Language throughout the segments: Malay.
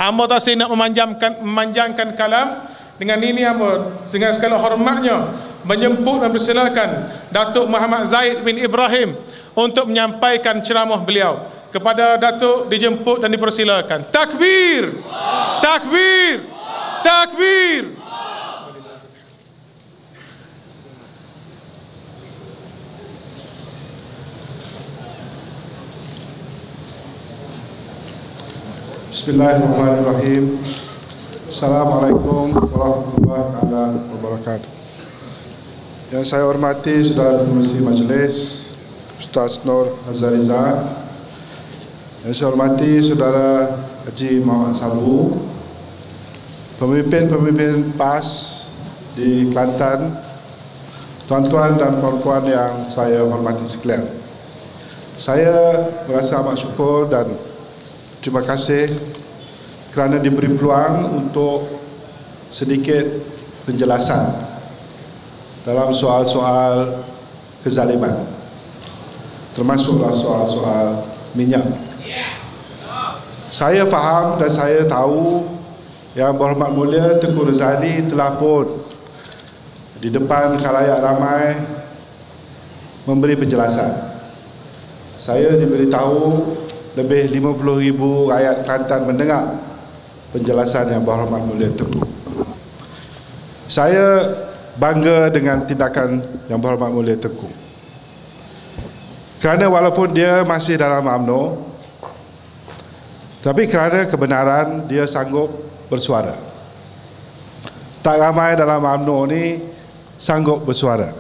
Hamba tak nak memanjangkan kalam. Dengan ini hamba dengan segala hormatnya menjemput dan persilakan Datuk Muhammad Zaid bin Ibrahim untuk menyampaikan ceramah beliau. Kepada Datuk dijemput dan dipersilakan. Takbir! Takbir! Takbir! Bismillahirrahmanirrahim. Assalamualaikum warahmatullahi wabarakatuh. Yang saya hormati Saudara Pengerusi Majlis Ustaz Nur Azhariza, yang saya hormati Saudara Haji Muhammad Sabu, pemimpin-pemimpin PAS di Kelantan, tuan-tuan dan puan-puan yang saya hormati sekalian. Saya merasa amat syukur dan terima kasih kerana diberi peluang untuk sedikit penjelasan dalam soal-soal kezaliman, termasuklah soal-soal minyak. Saya faham dan saya tahu Yang Berhormat Mulia Tengku Razali telah pun di depan khalayak ramai memberi penjelasan. Saya diberitahu lebih 50,000 rakyat Kelantan mendengar penjelasan Yang Berhormat Mulia Tengku. Saya bangga dengan tindakan Yang Berhormat Mulia Tengku, kerana walaupun dia masih dalam UMNO, tapi kerana kebenaran dia sanggup bersuara. Tak ramai dalam UMNO ni sanggup bersuara.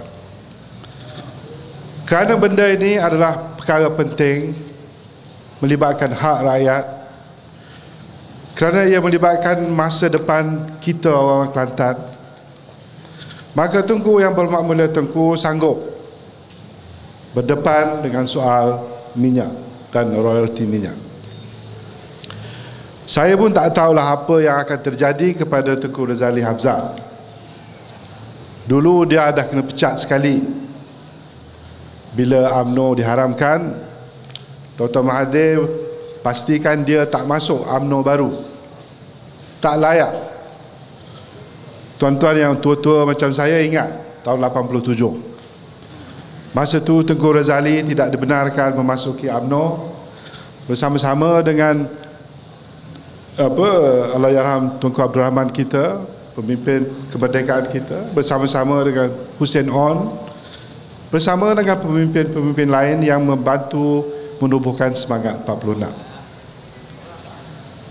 Kerana benda ini adalah perkara penting, melibatkan hak rakyat, kerana ia melibatkan masa depan kita orang Kelantan, maka Tengku Yang Berhormat Mulia Tengku sanggup berdepan dengan soal minyak dan royalti minyak. Saya pun tak tahulah apa yang akan terjadi kepada Tengku Razali Hamzah. Dulu dia dah kena pecat sekali bila UMNO diharamkan. Dr. Mahathir pastikan dia tak masuk UMNO baru, tak layak. Tuan-tuan yang tua-tua macam saya ingat tahun 87, masa tu Tengku Razali tidak dibenarkan memasuki UMNO bersama-sama dengan Allahyarham Tunku Abdul Rahman kita, pemimpin kemerdekaan kita, bersama-sama dengan Hussein On, bersama dengan pemimpin-pemimpin lain yang membantu menubuhkan semangat 46.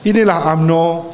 Inilah UMNO